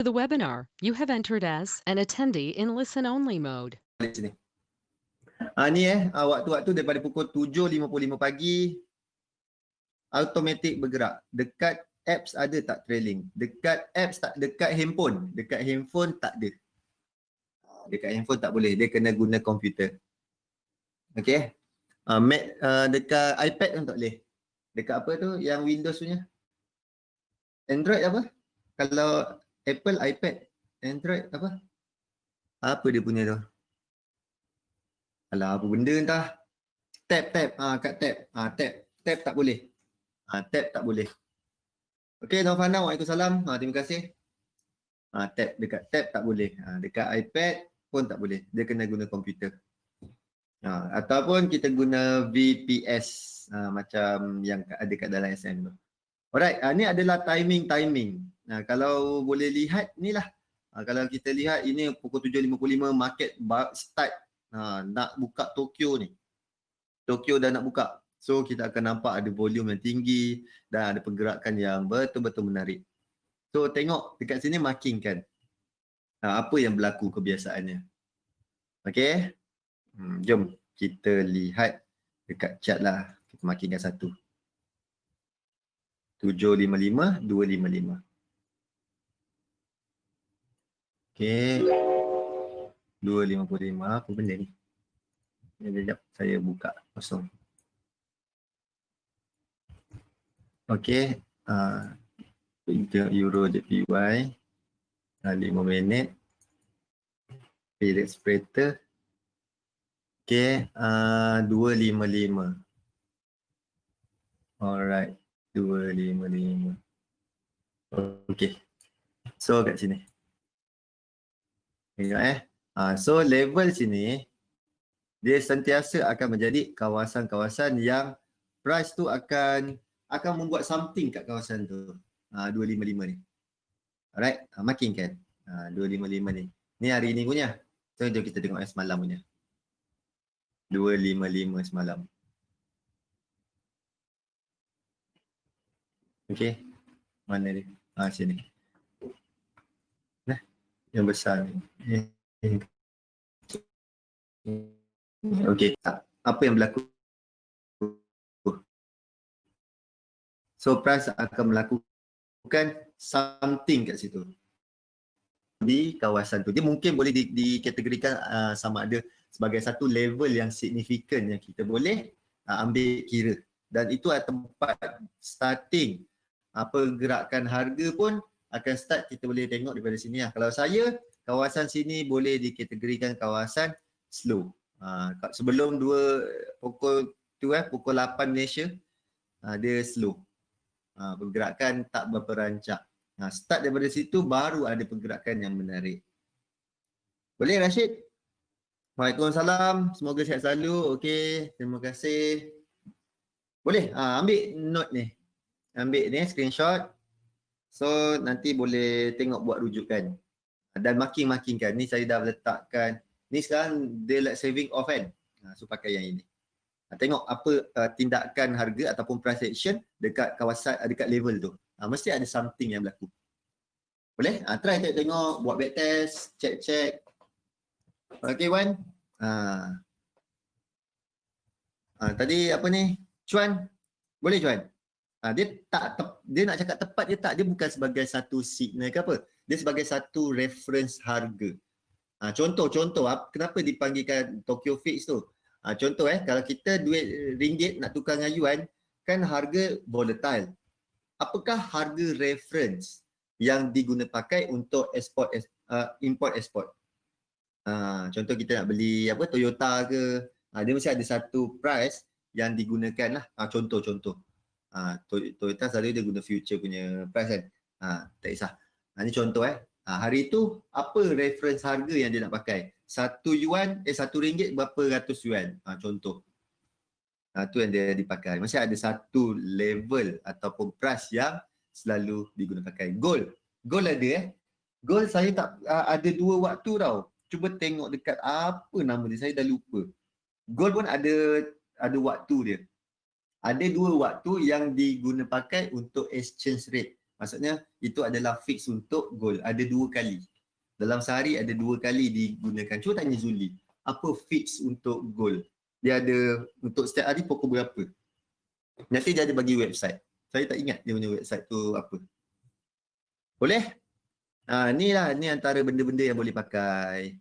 The webinar, you have entered as an attendee in listen-only mode. Balik sini. Ni waktu-waktu daripada pukul 7.55 pagi automatik bergerak. Dekat apps ada tak trailing? Dekat apps tak, dekat handphone. Dekat handphone tak ada. Dekat handphone tak boleh, dia kena guna komputer. Okey. Dekat iPad pun tak boleh. Dekat apa tu yang Windows punya? Android apa? Kalau Apple iPad, Android apa? Apa dia punya tu? Alah, apa benda entah. Tab. Kat tab. Tab tak boleh. Tab tak boleh. Okey, Nofana, Waalaikumsalam. Terima kasih. Tab, dekat tab tak boleh. Dekat iPad pun tak boleh. Dia kena guna komputer. Ataupun kita guna VPS macam yang ada kat dalam SM tu. Alright, ni adalah timing. Kalau boleh lihat ni lah. Kalau kita lihat ini pukul 7.55 market start nak buka Tokyo ni. Tokyo dah nak buka. So kita akan nampak ada volume yang tinggi dan ada pergerakan yang betul-betul menarik. So tengok dekat sini marking kan. Apa yang berlaku kebiasaannya. Okey. Jom kita lihat dekat chart lah. Kita markingkan satu. 755, 255. Okey. 255 apa benda ni? Sekejap saya buka kosong. Okey. Euro JPY 5 minit. Period separator. Okey, 255. Alright, 255. Okey. So kat sini. Tengok so level sini dia sentiasa akan menjadi kawasan-kawasan yang price tu akan membuat something kat kawasan tu. 255 ni. Alright, marking kan. 255 ni. Ni hari ni punya. So jom kita tengok semalam punya. 255 semalam. Okey. Mana dia? Sini. Nah, yang besar ni. Okey. Apa yang berlaku? So price akan melakukan something kat situ. Di kawasan tu. Dia mungkin boleh dikategorikan sama ada sebagai satu level yang signifikan yang kita boleh ambil kira. Dan itu adalah tempat starting pergerakan harga pun akan start, kita boleh tengok daripada sini lah. Kalau saya, kawasan sini boleh dikategorikan kawasan slow. Sebelum pukul 8 Malaysia, dia slow. Pergerakan tak berperancak. Start daripada situ baru ada pergerakan yang menarik. Boleh Rashid? Waalaikumsalam. Semoga sihat selalu. Okey, terima kasih. Boleh ambil note ni. Ambil ni screenshot. So nanti boleh tengok buat rujukan. Dan marking-kan. Ni saya dah letakkan. Ni sekarang daylight saving off kan. So pakai yang ini. Tengok apa tindakan harga ataupun price action dekat kawasan, dekat level tu. Mesti ada something yang berlaku. Boleh? Try tengok, buat backtest, check. Okay Wan. Tadi apa ni? Chuan. Boleh Chuan? Dia nak cakap tepat dia tak. Dia bukan sebagai satu signal ke apa. Dia sebagai satu reference harga. Contoh, kenapa dipanggilkan Tokyo Fix tu? Contoh kalau kita duit ringgit nak tukar dengan yuan, kan harga volatile. Apakah harga reference yang diguna pakai untuk import export? Contoh kita nak beli Toyota ke, dia mesti ada satu price yang digunakan lah. Contoh. Toyota selalu dia guna future punya price kan. Tak kisah. Ini contoh hari tu apa reference harga yang dia nak pakai? 1 ringgit berapa ratus yuan? Contoh. Tu yang dia dipakai. Mesti ada satu level ataupun price yang selalu diguna pakai. Gold ada Gold saya tak ada dua waktu tau. Cuba tengok dekat apa nama dia, saya dah lupa. Gold pun ada waktu dia. Ada dua waktu yang diguna pakai untuk exchange rate. Maksudnya itu adalah fix untuk goal. Ada 2 kali. Dalam sehari ada 2 kali digunakan. Cuba tanya Zuli, apa fix untuk goal? Dia ada untuk setiap hari pukul berapa? Nanti dia ada bagi website. Saya tak ingat dia punya website tu apa. Boleh? Ni lah, ni antara benda-benda yang boleh pakai.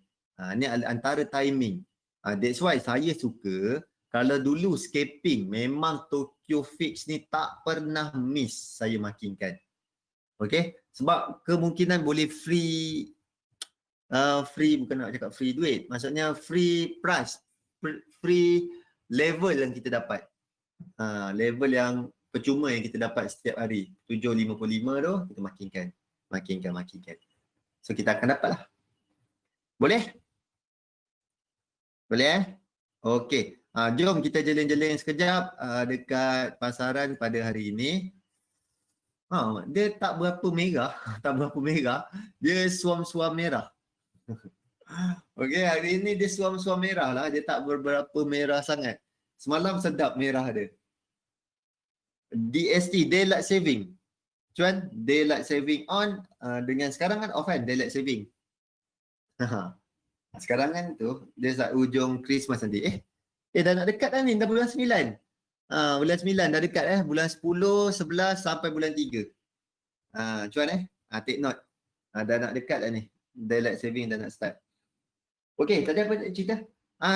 Ni antara timing. That's why saya suka kalau dulu escaping, memang Tokyo Fix ni tak pernah miss saya makinkan. Okay? Sebab kemungkinan boleh free, free bukan nak cakap free duit. Maksudnya free price, free level yang kita dapat. Level yang percuma yang kita dapat setiap hari. 7.55 tu, kita makinkan. Makinkan. So kita akan dapat lah. Boleh? Boleh Okey. Jom kita jeling-jeling sekejap dekat pasaran pada hari ini. Dia tak berapa merah. Tak berapa merah. Dia suam-suam merah. Okey, hari ini dia suam-suam merah lah. Dia tak berapa merah sangat. Semalam sedap merah dia. DST, Daylight Saving. Cuan, Daylight Saving on. Dengan sekarang kan off kan, Daylight Saving. Sekarang kan tu, dia saat ujung Christmas nanti. Dah nak dekat dah ni, dah bulan 9. Bulan 9 dah dekat bulan 10, 11 sampai bulan 3. Cuan take note. Dah nak dekat dah ni. Daylight Saving dah nak start. Okey, tadi apa nak cerita?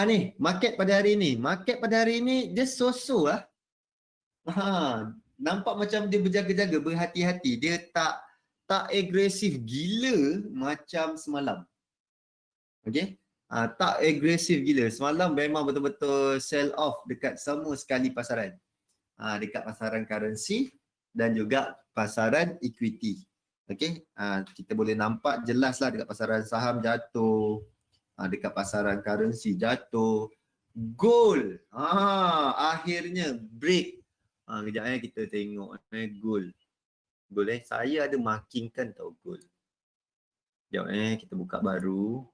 Ni, market pada hari ni. Market pada hari ni, dia so-so lah. Nampak macam dia berjaga-jaga, berhati-hati. Dia tak agresif gila macam semalam. Okey? Tak agresif gila. Semalam memang betul-betul sell off dekat semua sekali pasaran. Dekat pasaran currency dan juga pasaran equity. Okey? Kita boleh nampak jelas lah dekat pasaran saham jatuh. Dekat pasaran currency jatuh. Gold. Akhirnya break. Kejap kita tengok gold. Gold saya ada markingkan tau gold. Kejap kita buka baru.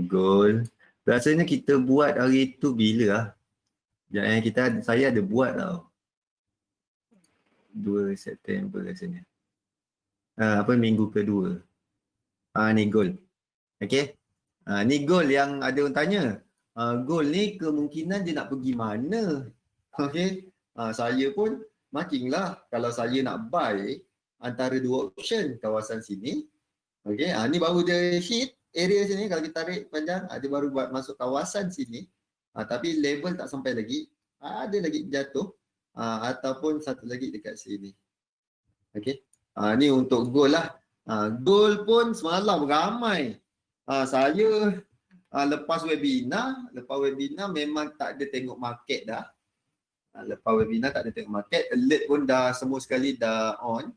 Gold. Rasanya kita buat hari tu bila lah. Sekejap saya ada buat tau. 2 September rasanya. Minggu kedua. Ni gold. Okay. Ni gold yang ada orang tanya. Gold ni kemungkinan dia nak pergi mana? Okay. Saya pun marking lah. Kalau saya nak buy antara 2 option kawasan sini. Okay. Ni baru dia hit area sini. Kalau kita tarik panjang, dia baru buat masuk kawasan sini. Tapi level tak sampai lagi. Ada lagi jatuh. Ataupun satu lagi dekat sini. Okay. Ni untuk gold lah. Gold pun semalam ramai. Saya lepas webinar memang tak ada tengok market dah. Lepas webinar tak ada tengok market. Alert pun dah semua sekali dah on.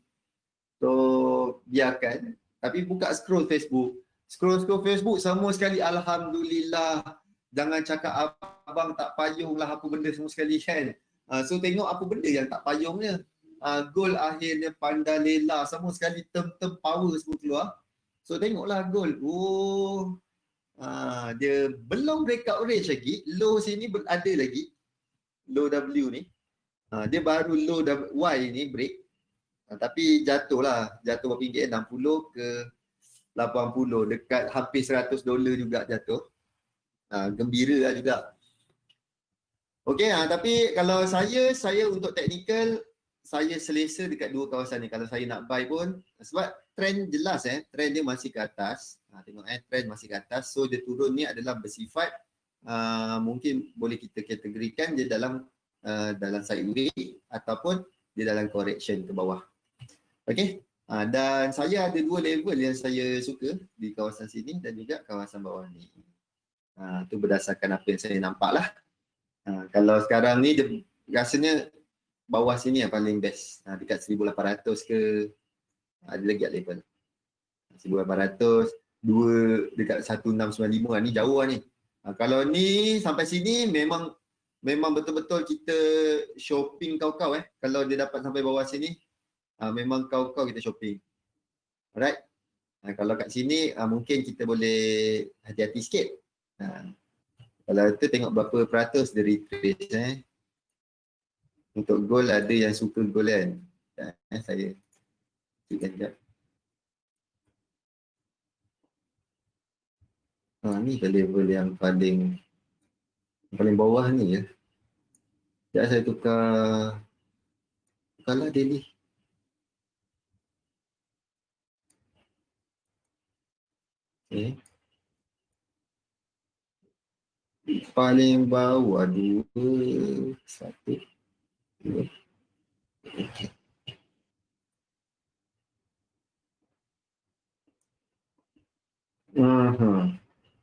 So biarkan. Tapi buka scroll Facebook. Scroll Facebook semua sekali alhamdulillah. Jangan cakap abang tak payung lah apa benda semua sekali kan. So tengok apa benda yang tak payungnya. Gold akhirnya pandalela semua sekali term power semua keluar. So tengoklah gold. Dia belum breakout range lagi. Low sini ada lagi. Low W ni. Dia baru low Y ni break. Tapi jatuh lah. Jatuh berapa ringgit? 60 ke 80. Dekat hampir $100 juga jatuh. Gembira lah juga. Okey, tapi kalau saya untuk technical, saya selesa dekat 2 kawasan ni. Kalau saya nak buy pun, sebab trend jelas trend dia masih ke atas. Tengok trend masih ke atas. So dia turun ni adalah bersifat mungkin boleh kita kategorikan dia dalam sideways ataupun dia dalam correction ke bawah. Okey. Dan saya ada 2 level yang saya suka di kawasan sini dan juga kawasan bawah ni. Tu berdasarkan apa yang saya nampak lah. Kalau sekarang ni dia rasanya bawah sini yang paling best. Dekat 1800 ke ada lagi level. 1800, 2 dekat 1695 ni jauh lah ni. Kalau ni sampai sini memang betul-betul kita shopping kau-kau Kalau dia dapat sampai bawah sini memang kau-kau kita shopping. Alright. Kalau kat sini mungkin kita boleh hati-hati sikit. Kalau tu tengok berapa peratus dia retrace Untuk gold ada yang suka gold kan. Saya cekkan sekejap. Ni ke level yang paling bawah ni ya. Sekejap saya tukarlah daily. Okay. Paling bawah 2, 1, 2. Okay.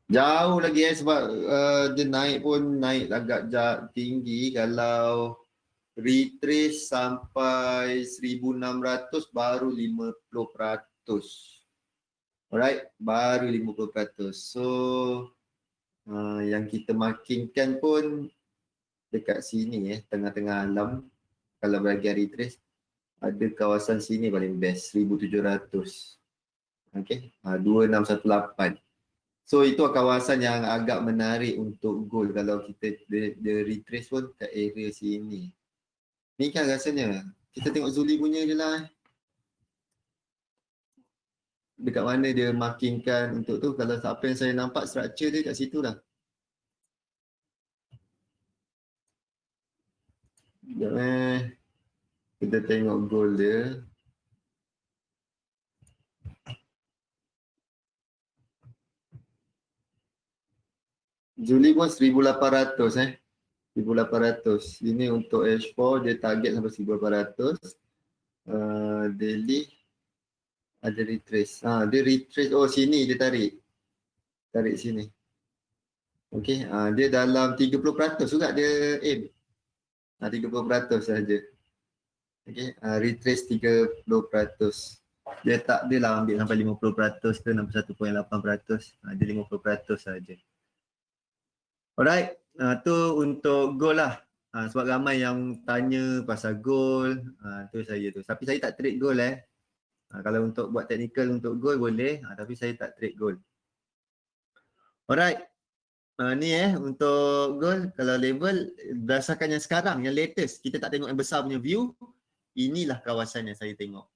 Jauh lagi sebab dia naik pun naik agak tinggi. Kalau retrace sampai 1600 baru 50%. Alright, baru 50%. So yang kita markingkan pun dekat sini tengah-tengah alam. Kalau bahagian retrace ada kawasan sini paling best 1700. Okay, 2618. So itu kawasan yang agak menarik untuk gold kalau kita dia retrace pun kat area sini. Ni kan rasanya kita tengok Zuli punya je lah. Dekat mana dia markingkan untuk tu. Kalau apa yang saya nampak structure dia kat situ lah. Sekejap kita tengok gold dia. Zuli pun 1800 1800. Ini untuk H4 dia target sampai 1800. Daily ada retrace. Dia retrace. Oh sini dia tarik sini. Okey, dia dalam 30% juga dia aim. 30% saja. Okey, retrace 30%. Dia lah ambil sampai 50% ke 61.8%. Dia 50% saja. Alright, tu untuk gold lah. Sebab ramai yang tanya pasal gold, tu saya tu. Tapi saya tak trade gold kalau untuk buat technical untuk gold boleh, tapi saya tak trade gold. Alright. Ni untuk gold kalau level berdasarkan yang sekarang, yang latest, kita tak tengok yang besar punya view, inilah kawasan yang saya tengok.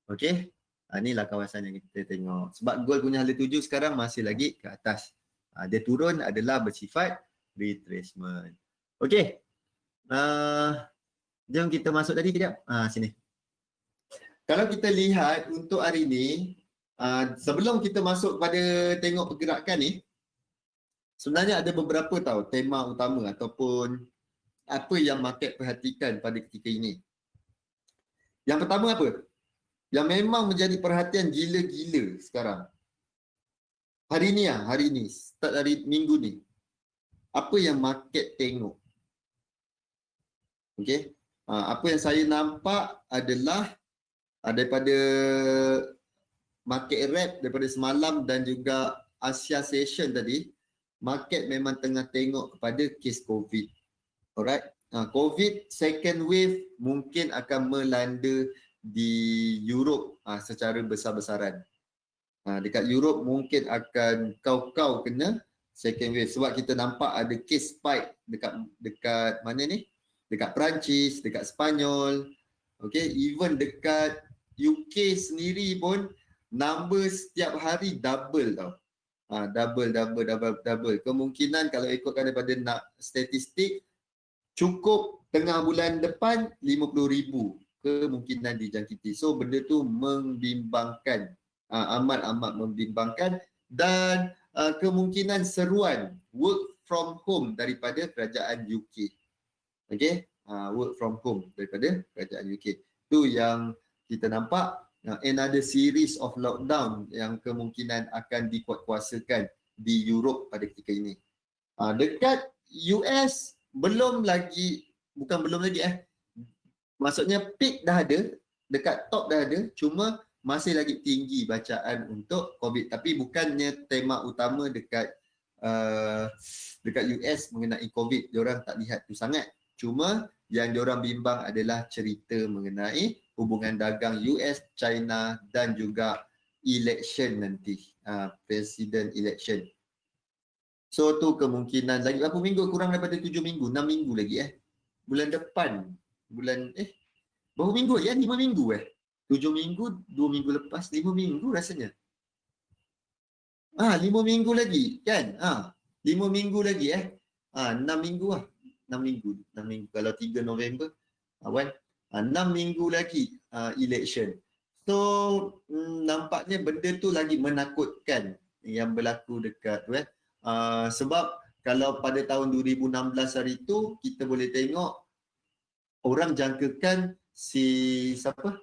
Okey. Inilah kawasan yang kita tengok. Sebab gold punya hala tuju sekarang masih lagi ke atas. Dia turun adalah bersifat retracement. Okey. Jom kita masuk tadi kejap. Sini. Kalau kita lihat untuk hari ni, sebelum kita masuk pada tengok pergerakan ni, sebenarnya ada beberapa tema utama ataupun apa yang market perhatikan pada ketika ini. Yang pertama apa? Yang memang menjadi perhatian gila-gila sekarang. Hari ni, start hari minggu ni. Apa yang market tengok? Okey. Apa yang saya nampak adalah daripada market wrap daripada semalam dan juga Asia session tadi, market memang tengah tengok kepada kes COVID. Alright. COVID second wave mungkin akan melanda di Europe secara besar-besaran. Dekat Europe mungkin akan kau kena second wave sebab kita nampak ada kes spike dekat mana ni? Dekat Perancis, dekat Spanyol. Okay, even dekat UK sendiri pun number setiap hari double tau. Double. Kemungkinan kalau ikutkan daripada statistik, cukup tengah bulan depan 50,000 kemungkinan dijangkiti. So benda tu membimbangkan, amat-amat membimbangkan dan kemungkinan seruan work from home daripada kerajaan UK. Okay, work from home daripada kerajaan UK. Tu yang kita nampak. Another series of lockdown yang kemungkinan akan dikuatkuasakan di Europe pada ketika ini. Dekat US belum lagi, maksudnya peak dah ada, dekat top dah ada, cuma masih lagi tinggi bacaan untuk COVID. Tapi bukannya tema utama dekat US mengenai COVID, diorang tak lihat tu sangat. Cuma yang diorang bimbang adalah cerita mengenai hubungan dagang US, China dan juga election nanti, president election. So tu kemungkinan lagi berapa minggu, kurang daripada 7 minggu, 6 minggu lagi bulan depan bulan berapa minggu ya? 5 minggu 7 minggu, 2 minggu lepas, 5 minggu rasanya. 5 minggu lagi kan? 5 minggu lagi 6 minggu lah. 6 minggu. Kalau 3 November Wan, 6 minggu lagi election. So nampaknya benda tu lagi menakutkan yang berlaku dekat tu sebab kalau pada tahun 2016 hari tu kita boleh tengok orang jangkakan si siapa?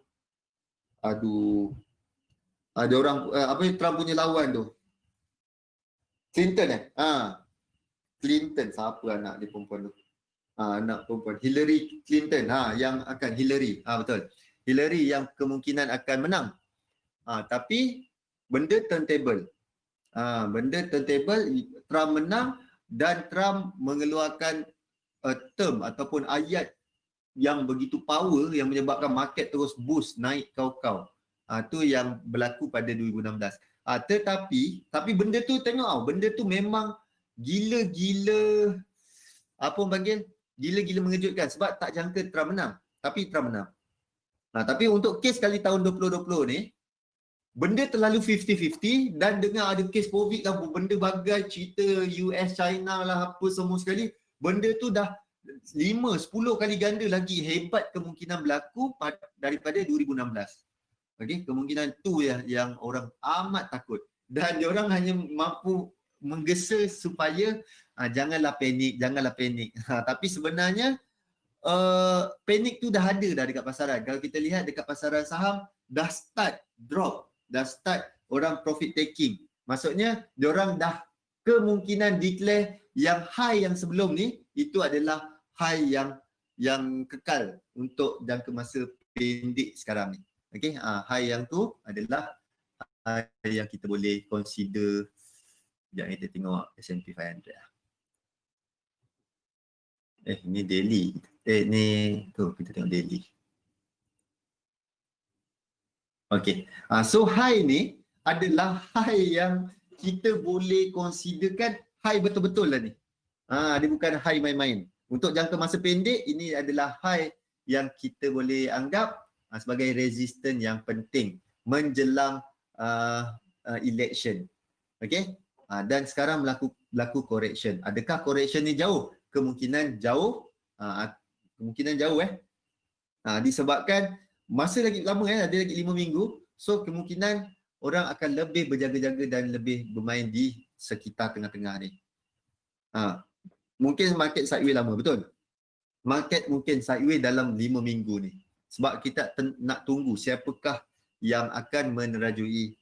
Aduh. Ada orang apa yang Trump punya lawan tu? Clinton Clinton, siapa anak dia perempuan tu? Anak perempuan Hillary Clinton yang akan Hillary betul. Hillary yang kemungkinan akan menang. Tapi benda turntable. Trump menang dan Trump mengeluarkan term ataupun ayat yang begitu power yang menyebabkan market terus boost naik kau-kau. Tu yang berlaku pada 2016. Tapi benda tu tengok benda tu memang gila-gila apa orang panggil? Gila-gila mengejutkan sebab tak jangka Trump menang. Tapi Trump menang. Tapi untuk kes kali tahun 2020 ni, benda terlalu 50-50 dan dengar ada kes COVID lah, benda bagai cerita US, China lah apa semua sekali. Benda tu dah 5-10 kali ganda lagi hebat kemungkinan berlaku daripada 2016. Okey, kemungkinan tu yang orang amat takut. Dan diorang hanya mampu menggesa supaya janganlah panik. Tapi sebenarnya panik tu dah ada dah dekat pasaran. Kalau kita lihat dekat pasaran saham dah start drop, dah start orang profit taking. Maksudnya diorang dah kemungkinan declare yang high yang sebelum ni itu adalah high yang kekal untuk jangka masa pendek sekarang ni. Okey, high yang tu adalah high yang kita boleh consider. Sekejap kita tengok S&P 500 ni daily. Ni tu kita tengok daily. Okey. So high ni adalah high yang kita boleh considerkan high betul-betul lah ni. Dia bukan high main-main. Untuk jangka masa pendek ini adalah high yang kita boleh anggap sebagai resistance yang penting menjelang election. Okey? Dan sekarang berlaku correction. Adakah correction ni jauh? Kemungkinan jauh. Disebabkan masa lagi lama ada lagi 5 minggu. So kemungkinan orang akan lebih berjaga-jaga dan lebih bermain di sekitar tengah-tengah ni. Mungkin market sideways lama, betul? Market mungkin sideways dalam 5 minggu ni. Sebab kita nak tunggu siapakah yang akan menerajui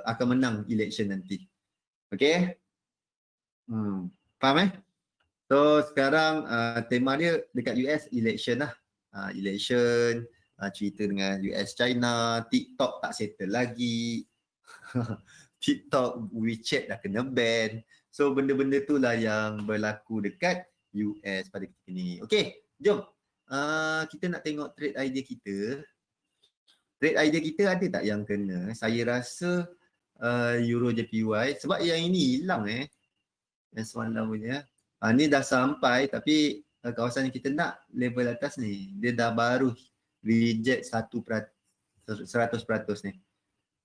akan menang election nanti. Okey? Faham So sekarang tema dia dekat US election lah. Election, cerita dengan US China, TikTok tak settle lagi. TikTok, WeChat dah kena ban. So benda-benda tu lah yang berlaku dekat US pada ketika ni. Okey, jom. Kita nak tengok trade idea kita. Trade idea kita ada tak yang kena? Saya rasa Euro JPY. Sebab yang ini hilang yang semalam punya. Ni dah sampai tapi kawasan yang kita nak level atas ni. Dia dah baru reject 100% ni.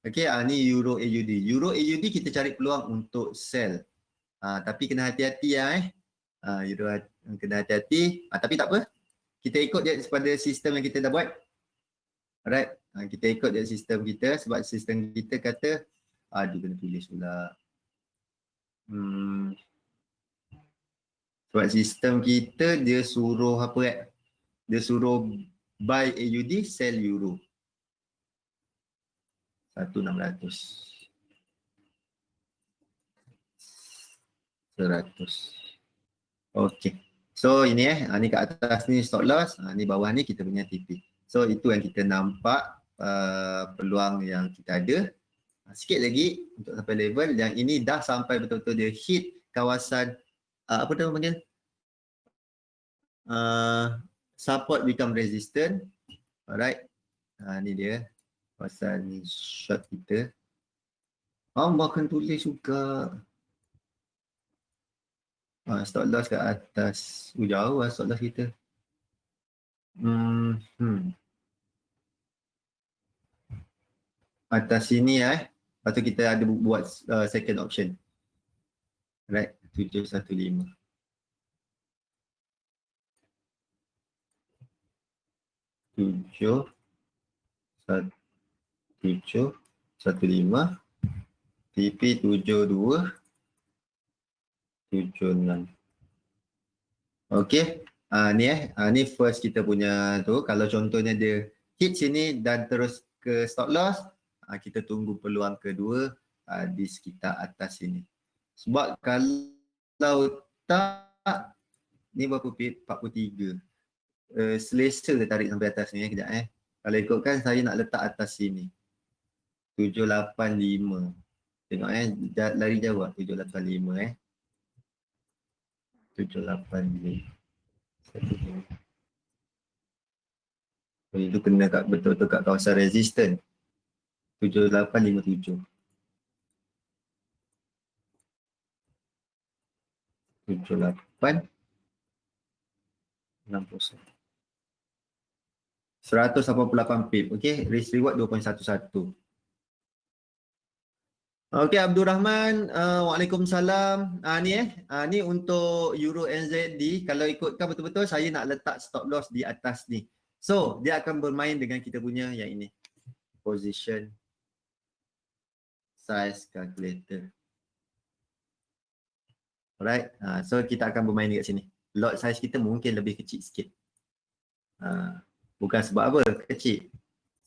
Okey, ni Euro AUD. Euro AUD kita cari peluang untuk sell. Tapi kena hati-hati Euro kena hati-hati. Tapi tak apa. Kita ikut je pada sistem yang kita dah buat. Alright. Kita ikut je sistem kita sebab sistem kita kata dia kena tulis pula. Sebab sistem kita dia suruh apa Dia suruh buy AUD, sell Euro. 1,600. 100. Okey. So ini ni kat atas ni stop loss, ni bawah ni kita punya TP. So itu yang kita nampak peluang yang kita ada. Sikit lagi untuk sampai level yang ini dah sampai betul-betul dia hit kawasan apa nama panggil? Support become resistant. Alright. Ni dia kawasan short kita. Makan tulis juga. Stop loss kat atas. Jauh lah stop loss kita. Atas sini lepas tu kita ada buat second option. Right, 715. Tujuh, 715, TP 7276. Okey, ni first kita punya tu. Kalau contohnya dia hit sini dan terus ke stop loss, kita tunggu peluang kedua di sekitar atas sini. Sebab kalau tak, ni berapa pip? 43. Selesa dia tarik sampai atas ni kejap Kalau ikutkan saya nak letak atas sini. 785. Tengok lari jauh 785 785. Itu kena betul-betul kat kawasan resistant. 7857. 78 60. 188 pip. Okey, risk reward 2.11. Okey, Abdul Rahman, waalaikumsalam. Ni untuk Euro NZD. Kalau ikutkan betul-betul saya nak letak stop loss di atas ni. So, dia akan bermain dengan kita punya yang ini. Position size calculator. Alright, so kita akan bermain dekat sini. Lot size kita mungkin lebih kecil sikit. Bukan sebab apa kecil.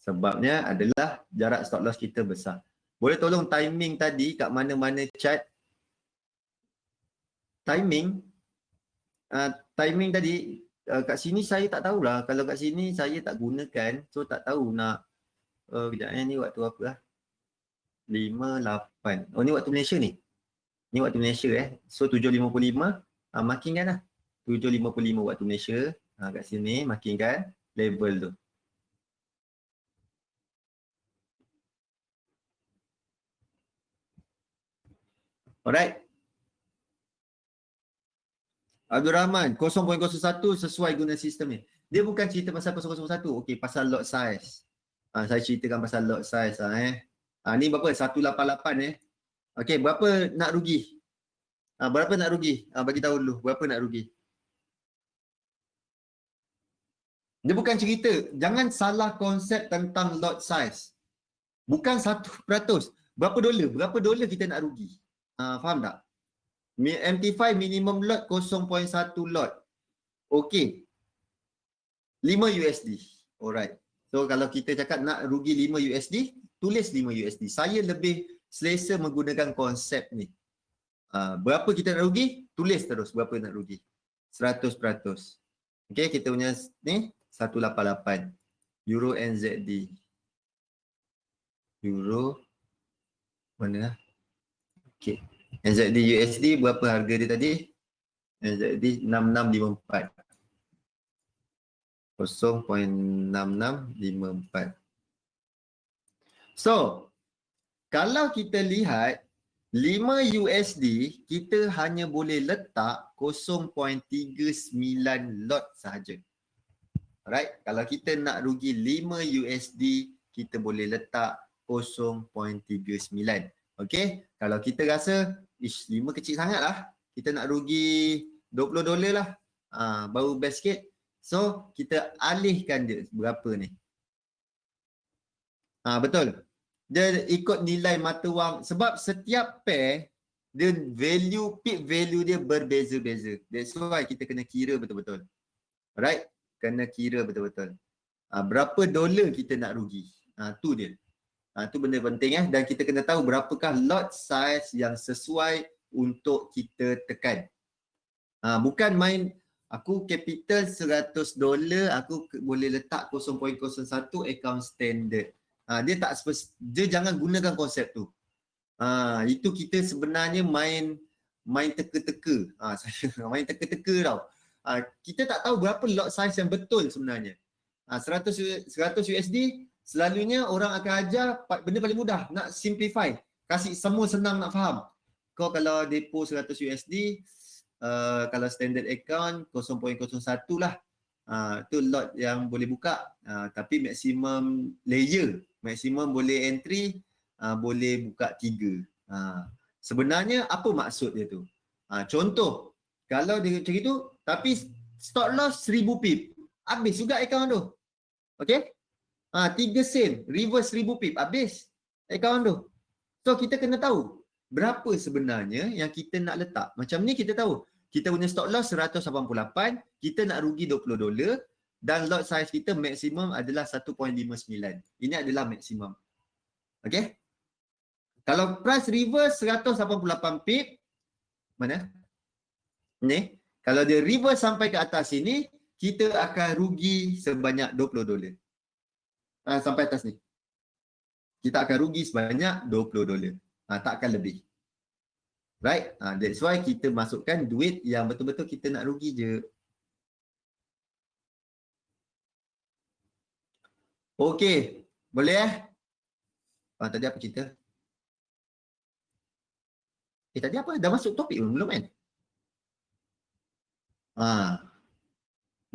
Sebabnya adalah jarak stop loss kita besar. Boleh tolong timing tadi kat mana-mana chart. Timing tadi kat sini saya tak tahulah. Kalau kat sini saya tak gunakan, so tak tahu nak kejap ni waktu apa lah. 58. Oh ni waktu Malaysia ni. Ni waktu Malaysia So 7.55 makinkan lah. 7.55 waktu Malaysia. Kat sini makinkan level tu. Alright. Abdul Rahman, 0.01 sesuai guna sistem ni. Dia bukan cerita pasal 0.01. Okey, pasal lot size. Saya ceritakan pasal lot size ni berapa? 188 Okey, berapa nak rugi? Berapa nak rugi? Bagi tahu dulu, berapa nak rugi? Dia bukan cerita, jangan salah konsep tentang lot size. Bukan 1%. Berapa dolar? Berapa dolar kita nak rugi? Faham tak? MT5 minimum lot 0.1 lot. Okey. 5 USD. Alright. So kalau kita cakap nak rugi 5 USD, tulis 5 USD. Saya lebih selesa menggunakan konsep ni. Berapa kita nak rugi? Tulis terus berapa nak rugi. 100%. Okey, kita punya ni 188. Euro NZD. Euro mana? Okey. NZD USD berapa harga dia tadi? NZD 6654. 0.6654. So, kalau kita lihat 5 USD kita hanya boleh letak 0.39 lot sahaja. Alright, kalau kita nak rugi 5 USD kita boleh letak 0.39. Okey, kalau kita rasa 5 kecil sangat lah, kita nak rugi $20 lah, baru best sikit. So, kita alihkan dia berapa ni. Betul. Dia ikut nilai mata wang. Sebab setiap pair, dia value, peak value dia berbeza-beza. That's why kita kena kira betul-betul. Alright? Kena kira betul-betul. Berapa dolar kita nak rugi. Tu dia. Tu benda penting dan kita kena tahu berapakah lot size yang sesuai untuk kita tekan. Bukan main aku capital $100, aku boleh letak 0.01 account standard. Dia jangan gunakan konsep tu. Itu kita sebenarnya main teka-teka. Main teka-teka tau. Kita tak tahu berapa lot size yang betul sebenarnya. 100 USD selalunya orang akan ajar benda paling mudah, nak simplify. Kasih semua senang nak faham. Kau kalau depo 100 USD, kalau standard account 0.01 lah. tu lot yang boleh buka, tapi maksimum layer, maksimum boleh entry, boleh buka 3. Sebenarnya apa maksud dia tu? Contoh, kalau dia macam itu, tapi stop loss 1000 pip, habis juga akaun tu. Okay? 3 sen, reverse 1000 pip, habis akaun tu. So kita kena tahu berapa sebenarnya yang kita nak letak. Macam ni kita tahu, kita punya stop loss 188, kita nak rugi $20 dan lot size kita maksimum adalah 1.59. Ini adalah maksimum. Okay? Kalau price reverse 188 pip, mana? Ni, kalau dia reverse sampai ke atas sini, kita akan rugi sebanyak $20. Sampai atas ni. Kita akan rugi sebanyak $20. Takkan lebih. Right? That's why kita masukkan duit yang betul-betul kita nak rugi je. Okey. Boleh tadi apa cerita? Tadi apa? Dah masuk topik belum kan?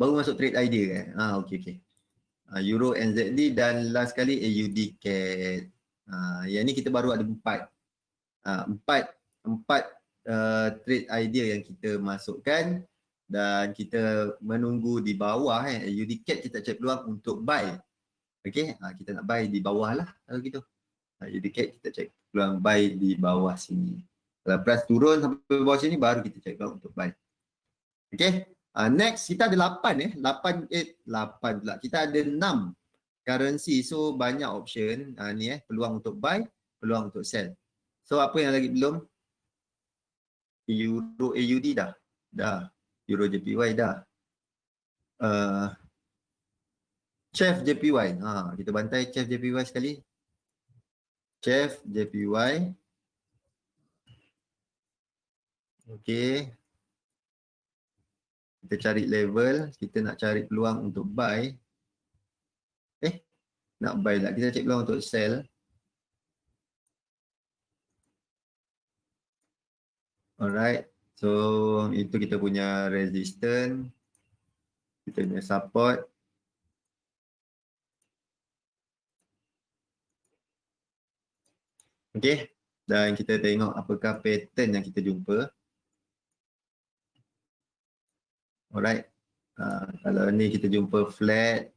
Baru masuk trade idea kan? Okey. Euro NZD dan last kali AUD CAD. Yang ni kita baru ada 4. Empat trade idea yang kita masukkan dan kita menunggu di bawah AUD CAD kita cek peluang untuk buy. Okey, kita nak buy di bawah lah kalau gitu. AUD CAD kita cek peluang buy di bawah sini. Kalau price turun sampai bawah sini baru kita cek peluang untuk buy. Okey. Next kita ada 8 pula. Kita ada 6 currency, so banyak option. Ni peluang untuk buy, peluang untuk sell. So apa yang lagi belum? Euro AUD dah. Euro JPY dah. CHF JPY. Kita bantai CHF JPY sekali. CHF JPY. Okey. Kita cari level, kita nak cari peluang untuk buy. Nak buy lah. Kita cari peluang untuk sell. Alright. So, itu kita punya resistance. Kita punya support. Okay. Dan kita tengok apakah pattern yang kita jumpa. Alright. Kalau ni kita jumpa flat.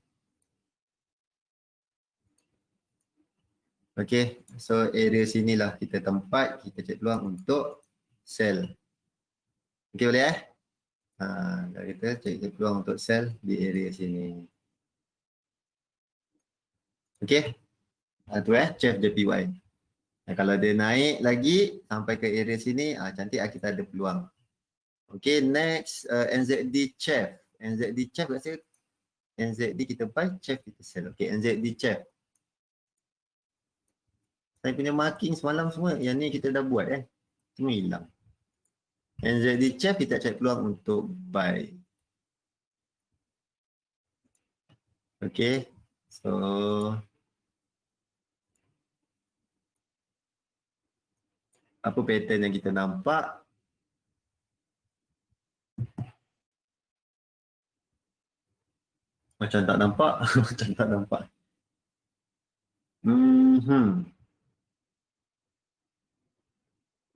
Okay. So, area sinilah kita tempat. Kita cek peluang untuk sell. Okay, boleh kita cek peluang untuk sell di area sini. Okay. Tu CHF JPY. Kalau dia naik lagi sampai ke area sini, cantik kita ada peluang. Okay, next NZD CHF. NZD CHF rasa NZD kita buy, CHF kita sell. Okay, NZD CHF. Saya punya marking semalam semua, yang ni kita dah buat semua hilang. NZD CHF kita cek peluang untuk buy. Okay, so apa pattern yang kita nampak? Macam tak nampak. Macam tak nampak.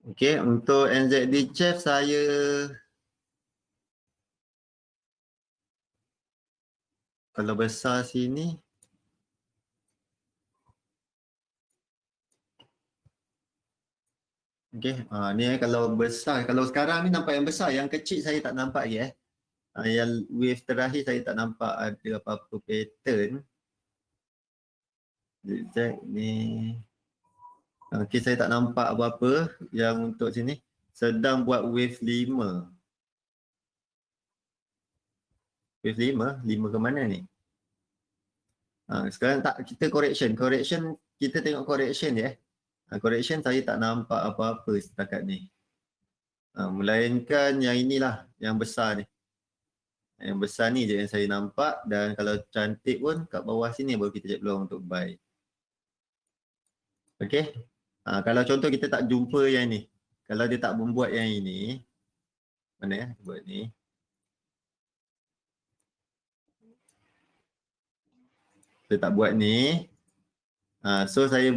Okay, untuk NZD CHF saya kalau besar sini okay, ni kalau besar, kalau sekarang ni nampak yang besar, yang kecil saya tak nampak lagi yang wave terakhir saya tak nampak ada apa-apa pattern. Check ni. Okay, saya tak nampak apa-apa yang untuk sini. Sedang buat wave 5. Wave 5? 5 ke mana ni? Sekarang tak, kita correction. Correction, kita tengok correction je. Correction saya tak nampak apa-apa setakat ni. Melainkan yang inilah, yang besar ni. Yang besar ni je yang saya nampak dan kalau cantik pun kat bawah sini baru kita cek peluang untuk buy. Okay. Kalau contoh kita tak jumpa yang ni. Kalau dia tak membuat yang ini. Mana buat ni. Saya tak buat ni. So saya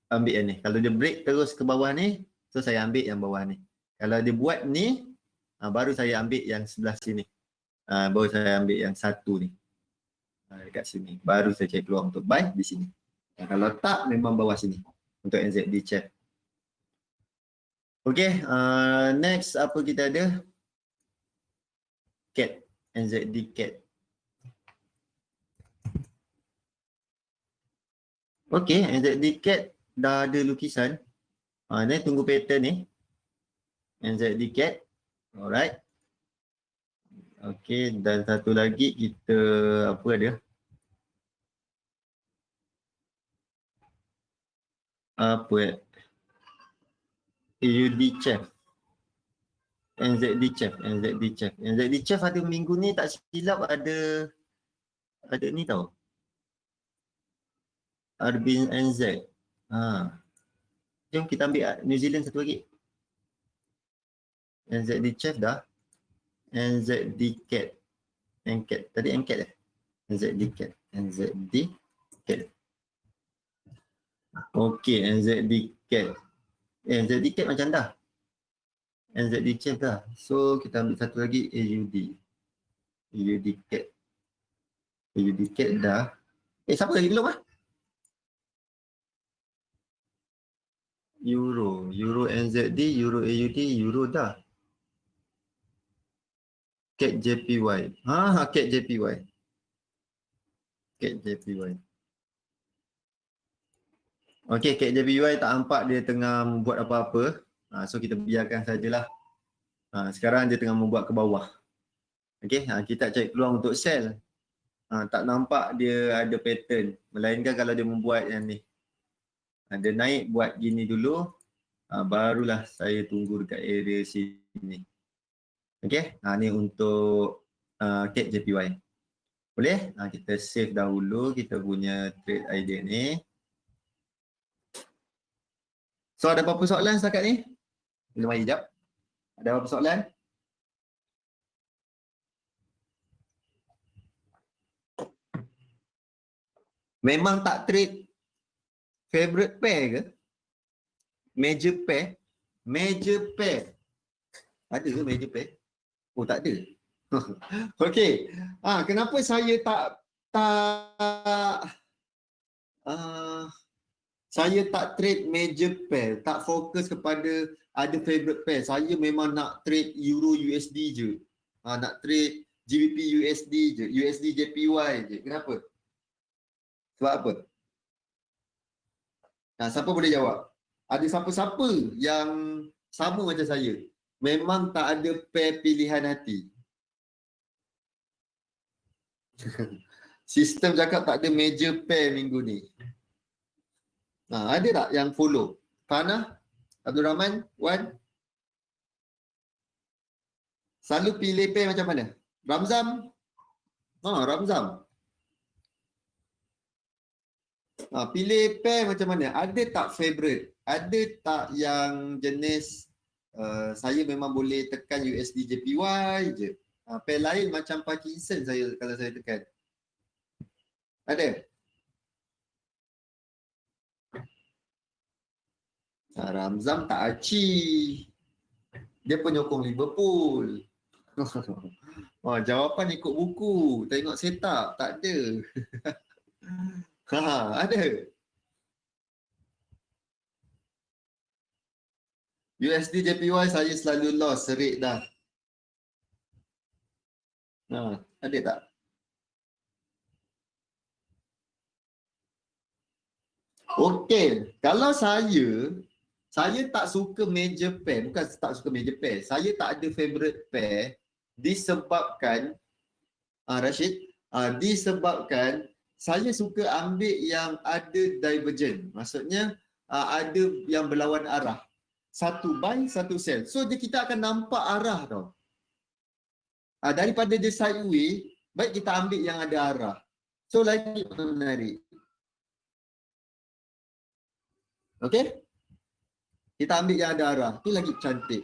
ambil yang ni. Kalau dia break terus ke bawah ni, so saya ambil yang bawah ni. Kalau dia buat ni, baru saya ambil yang sebelah sini. Baru saya ambil yang satu ni. Dekat sini. Baru saya cari peluang untuk buy di sini. Kalau tak, memang bawah sini. Untuk NZD Chef. Okay, next apa kita ada? CAT. NZD CAT. Okay, NZD CAT dah ada lukisan. Ni tunggu pattern ni. NZD CAT. Alright. Okay, dan satu lagi kita apa ada? Apa AUD Chef. NZD Chef. NZD Chef. NZD Chef ada minggu ni tak silap ada ni tau. Arbin NZ. Jom kita ambil New Zealand satu lagi. NZD Chef dah. NZD Cat. NCAT. Tadi NCAT eh? NZD Cat. NZD Cat. Okay, NZD Cat. NZD Cat macam dah. NZD Chef dah. So kita ambil satu lagi AUD. AUD Cat. AUD Cat dah. Siapa lagi belum Euro. Euro NZD, Euro AUD, Euro dah. CAT JPY. CAT JPY. CAT JPY. Okay, CAT JPY tak nampak dia tengah membuat apa-apa. So kita biarkan sajalah. Sekarang dia tengah membuat ke bawah. Okay, kita cari peluang untuk sell. Tak nampak dia ada pattern. Melainkan kalau dia membuat yang ni. Dia naik buat gini dulu. Barulah saya tunggu dekat area sini. Okay, ni untuk CAT JPY. Boleh? Kita save dahulu kita punya trade idea ni. So ada apa-apa soalan setakat ni? Boleh mari jap. Ada apa-apa soalan? Memang tak trade favorite pair ke? Major pair? Major pair. Ada ke major pair? Oh, tak ada. Okey. Kenapa saya saya tak trade major pair, tak fokus kepada ada favorite pair. Saya memang nak trade Euro USD je. Nak trade GBP USD je, USD JPY je. Kenapa? Sebab apa? Siapa boleh jawab? Ada siapa-siapa yang sama macam saya? Memang tak ada pair pilihan hati. Sistem cakap tak ada major pair minggu ni. Ada tak yang follow? Fana? Abdul Rahman? Wan? Selalu pilih pair macam mana? Ramzam? Ramzam. Pilih pair macam mana? Ada tak favorite? Ada tak yang jenis saya memang boleh tekan USD JPY je? Pair lain macam Parkinson kalau saya tekan. Ada? Ramzam tak aci. Dia penyokong Liverpool. Jawapan ikut buku. Tengok setup. Tak ada. Ada. USD JPY saya selalu loss. Serik dah. Ada tak? Okey. Kalau saya tak suka major pair. Bukan tak suka major pair. Saya tak ada favorite pair disebabkan Rashid, disebabkan saya suka ambil yang ada divergent. Maksudnya ada yang berlawan arah. Satu buy, satu sell. So kita akan nampak arah tau. Daripada dia sideway, baik kita ambil yang ada arah. So lagi menarik. Okey? Kita ambil yang ada arah. Itu lagi cantik.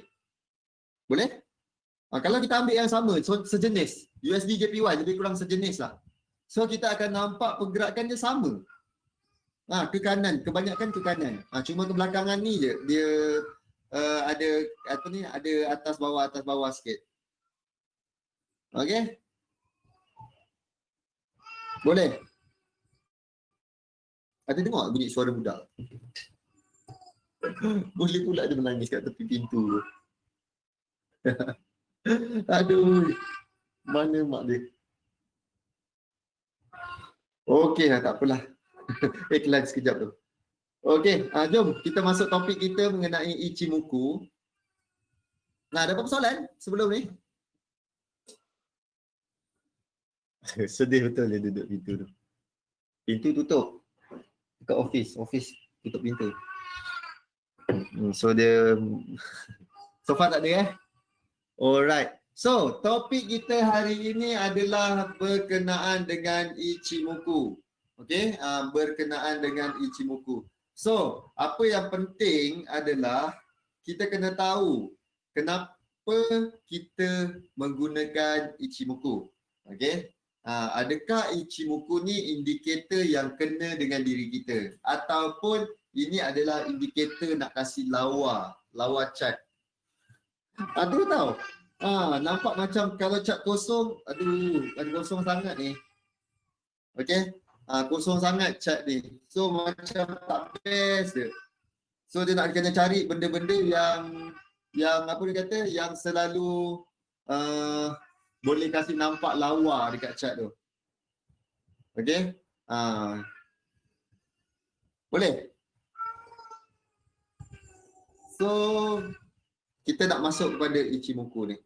Boleh? Kalau kita ambil yang sama, so sejenis. USD JPY lebih kurang sejenis lah. So kita akan nampak pergerakan dia sama. Ke kanan, kebanyakan ke kanan. Cuma kebelakangan ni je dia ada apa ni, ada atas bawah sikit. Okey? Boleh? Ada dengar bunyi suara budak? Boleh pula dia menangis kat tepi pintu tu. Aduh. Mana mak dia? Okey lah, tak apalah. Iklan sekejap tu. Okey, jom kita masuk topik kita mengenai Ichimoku. Ada apa soalan sebelum ni? Sedih betul dia duduk pintu tu. Pintu tutup. Dekat office tutup pintu. So dia so far tak ada Alright. So, topik kita hari ini adalah berkenaan dengan Ichimoku. Okey, berkenaan dengan Ichimoku. So, apa yang penting adalah kita kena tahu kenapa kita menggunakan Ichimoku. Okey. Adakah Ichimoku ni indikator yang kena dengan diri kita ataupun ini adalah indikator nak kasih lawa chart. Aduh tahu. Nampak macam kalau chart kosong, aduh, ada kosong sangat ni. Okey. Kosong sangat chart ni. So macam tak best dia. So dia nak kena cari benda-benda yang apa dia kata, yang selalu boleh kasih nampak lawa dekat chart tu. Okey. Boleh. So kita nak masuk kepada Ichimoku ni.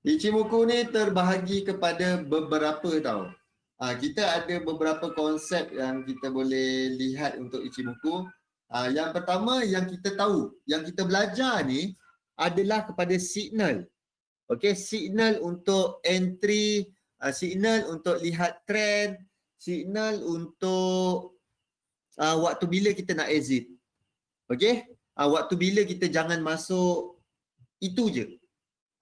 Ichimoku ni terbahagi kepada beberapa tau. Kita ada beberapa konsep yang kita boleh lihat untuk Ichimoku. Yang pertama yang kita tahu, yang kita belajar ni adalah kepada signal. Okey, signal untuk entry, signal untuk lihat trend, signal untuk waktu bila kita nak exit. Okey? Waktu bila kita jangan masuk, itu je.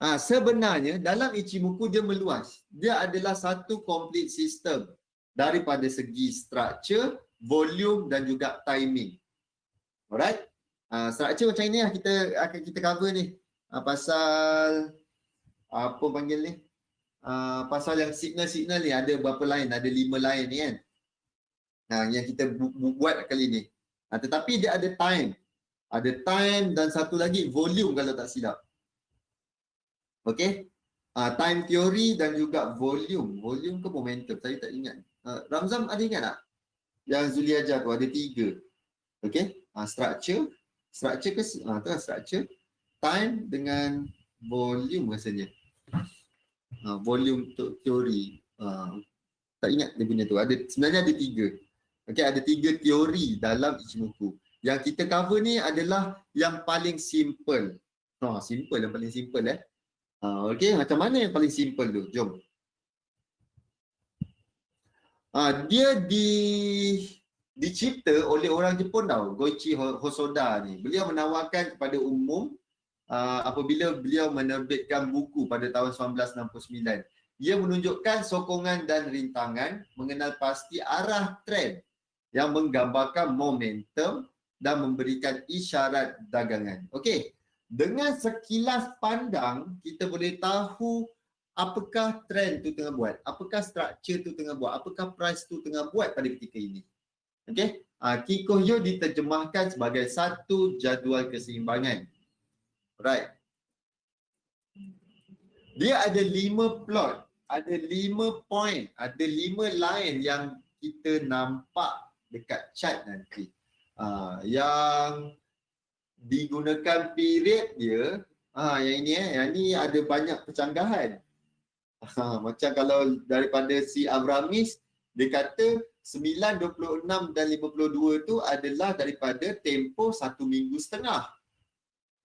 Sebenarnya dalam Ichimoku dia meluas. Dia adalah satu complete system daripada segi structure, volume dan juga timing. Alright? Structure macam ini lah kita cover ni. Pasal apa panggil ni? Pasal yang signal-signal ni ada berapa line? Ada 5 line ni kan. Yang kita buat kali ni. Tetapi dia ada time. Ada time dan satu lagi volume kalau tak silap. Okey. Time theory dan juga volume. Volume ke momentum? Saya tak ingat. Ramzam ada ingat tak? Yang Zuli ajar tu ada 3. Okey. Structure. Structure ke? Tu lah structure. Time dengan volume rasanya. Volume untuk teori. Tak ingat dia punya tu. Sebenarnya ada 3. Okey, ada 3 teori dalam Ichimoku. Yang kita cover ni adalah yang paling simple. Simple, yang paling simple Okey, macam mana yang paling simple tu? Jom. Dia dicipta oleh orang Jepun tau, Goichi Hosoda ni. Beliau menawarkan kepada umum apabila beliau menerbitkan buku pada tahun 1969. Ia menunjukkan sokongan dan rintangan, mengenal pasti arah trend yang menggambarkan momentum dan memberikan isyarat dagangan. Okey, dengan sekilas pandang kita boleh tahu apakah trend tu tengah buat, apakah structure tu tengah buat, apakah price tu tengah buat pada ketika ini. Okey, Kikohyo diterjemahkan sebagai satu jadual keseimbangan. Right. Dia ada 5 plot, ada 5 point, ada 5 line yang kita nampak dekat chart nanti. Yang digunakan period dia, yang ini ada banyak percanggahan. Macam kalau daripada si Abramis, dia kata 9, 26 dan 52 tu adalah daripada tempoh 1 minggu setengah.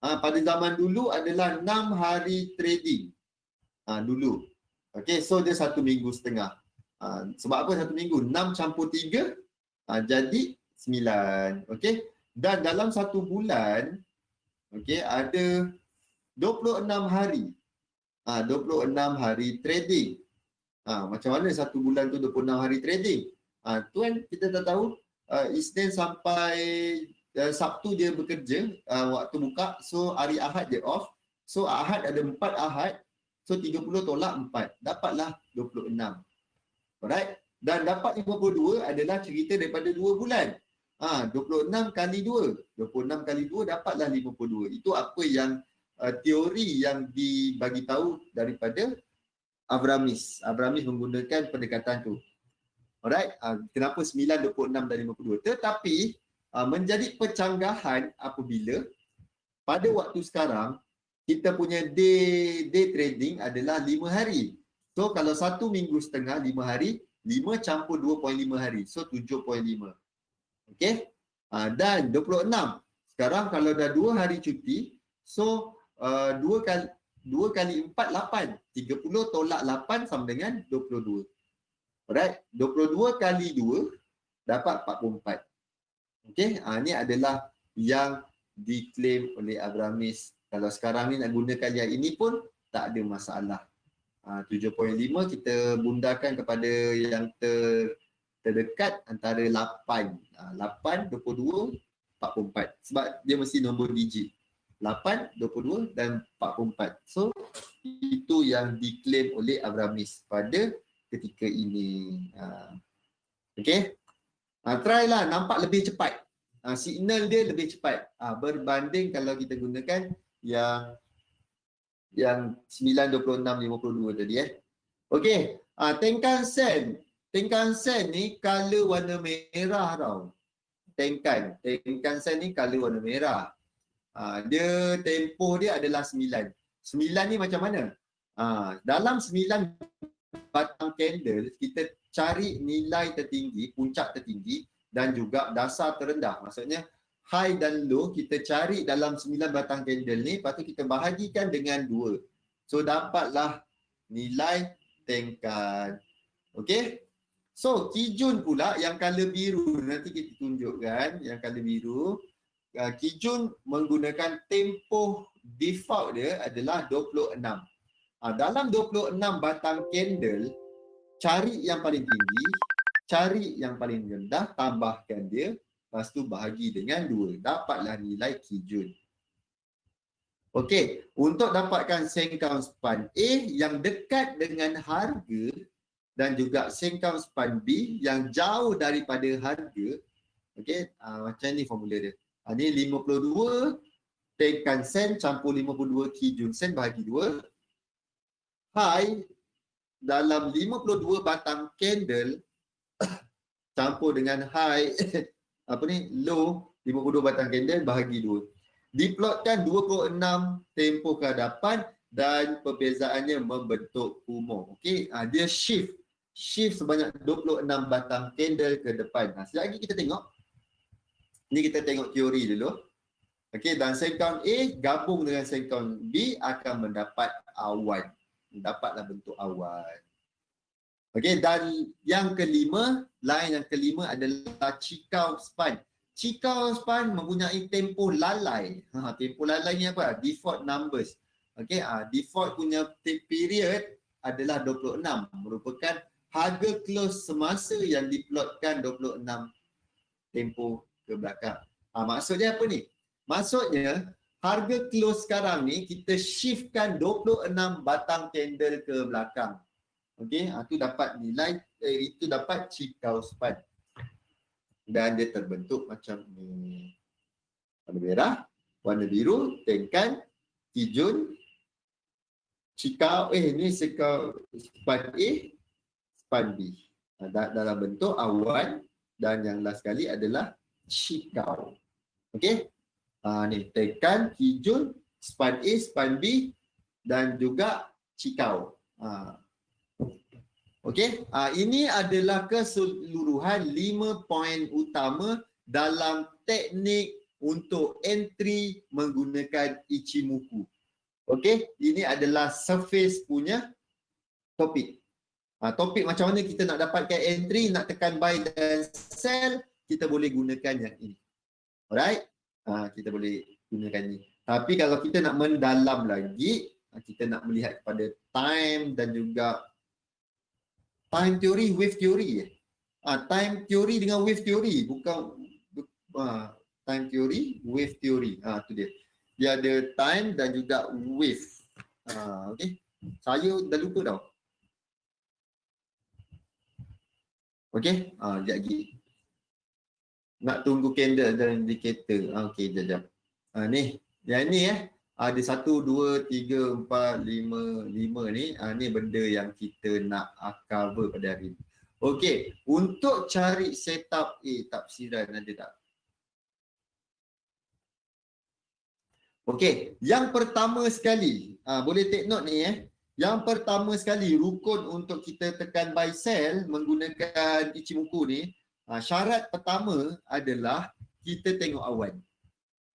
Pada zaman dulu adalah 6 hari trading. Dulu. Okey, so dia 1 minggu setengah. Sebab apa 1 minggu? 6 campur 3 jadi 9. Okey. Dan dalam 1 bulan, okey, ada 26 hari. 26 hari trading. Macam mana satu bulan tu 26 hari trading? Tu kan kita dah tahu Isnin sampai Sabtu dia bekerja waktu buka. So hari Ahad dia off. So Ahad ada 4 Ahad. So 30 tolak 4. Dapatlah 26. Alright? Dan dapat 52 adalah cerita daripada 2 bulan. 26 kali 2. 26 kali 2 dapatlah 52. Itu apa yang teori yang dibagi tahu daripada Avramis. Avramis menggunakan pendekatan tu. Alright, kenapa 9, 26 dan 52. Tetapi menjadi pecanggahan apabila pada waktu sekarang kita punya day trading adalah 5 hari. So kalau 1 minggu setengah 5 hari, 5 campur 2.5 hari. So 7.5. Okey. Dan 26. Sekarang kalau dah 2 hari cuti, so 2 kali 4, 8. 30 tolak 8 sama dengan 22. Alright. 22 kali 2 dapat 44. Okey. Ini adalah yang diklaim oleh Avramis. Kalau sekarang ni nak gunakan yang ini pun tak ada masalah. 7.5 kita bundakan kepada yang terdekat antara 8. 8, 22, 44. Sebab dia mesti nombor digit. 8, 22 dan 44. So, itu yang diklaim oleh Avramis pada ketika ini. Okey. Try lah, nampak lebih cepat. Signal dia lebih cepat. Berbanding kalau kita gunakan yang 9, 26, 52 tadi Okey. Tenkan Sen. Tenkan Sen ni color warna merah tau. Tenkan Sen ni color warna merah. Dia tempoh dia adalah 9. 9 ni macam mana? Dalam 9 batang candle, kita cari nilai tertinggi, puncak tertinggi dan juga dasar terendah. Maksudnya high dan low kita cari dalam 9 batang candle ni, lepas tu kita bahagikan dengan 2. So dapatlah nilai Tenkan. Okey? So Kijun pula yang color biru, nanti kita tunjukkan yang color biru. Kijun menggunakan tempoh default dia adalah 26. Dalam 26 batang candle, cari yang paling tinggi, cari yang paling rendah, tambahkan dia, lepas tu bahagi dengan 2. Dapatlah nilai Kijun. Okey, untuk dapatkan Sengkang Span A yang dekat dengan harga dan juga Sengkang Span B yang jauh daripada harga, okey, macam ni formula dia. Ni 52 Tenkan Sen campur 52 Kijun Sen bahagi 2. High dalam 52 batang candle campur dengan high low 52 batang candle bahagi 2. Diplotkan 26 tempoh ke hadapan dan perbezaannya membentuk kumur. Okey, dia shift sebanyak 26 batang candle ke depan. Sekejap lagi kita tengok. Ni kita tengok teori dulu. Okey, dan Sengkang A gabung dengan Sengkang B akan mendapat awan. Dapatlah bentuk awan. Okey, dan yang kelima, line yang kelima adalah Cikau Span. Cikau Span mempunyai tempoh lalai. Tempoh lalai ni apa? Default numbers. Okey, default punya period adalah 26. Merupakan harga close semasa yang diplotkan 26 tempoh ke belakang. Maksudnya apa ni? Maksudnya harga close sekarang ni kita shiftkan 26 batang candle ke belakang. Okey, itu dapat nilai itu dapat Cikau Span. Dan dia terbentuk macam ni. Warna merah, warna biru, Tenkan, Kijun, Cikau ni Cikau Span A, Span B. Dalam bentuk awan dan yang last sekali adalah Cikau. Okey. Ni Tenkan, Kijun, Span A, Span B dan juga Cikau. Okey, ini adalah keseluruhan 5 poin utama dalam teknik untuk entry menggunakan Ichimoku. Okey, ini adalah surface punya topik. Topik macam mana kita nak dapatkan entry, nak tekan buy dan sell, kita boleh gunakan yang ini. Alright, kita boleh gunakan ini. Tapi kalau kita nak mendalam lagi, kita nak melihat kepada time dan juga time theory, wave theory. Time theory dengan wave theory, bukan time theory, wave theory. Tu dia. Dia ada time dan juga wave. Okey. Saya dah lupa tau. Okey. Sekejap lagi. Nak tunggu candle dan indicator. Okey, sekejap. Ni. Yang ni ada 1, 2, 3, 4, 5 ni. Ni benda yang kita nak cover pada hari ni. Okey, untuk cari setup tafsiran ada tak? Okey, yang pertama sekali, boleh take note ni Yang pertama sekali, rukun untuk kita tekan buy sell menggunakan Ichimoku ni, syarat pertama adalah kita tengok awan.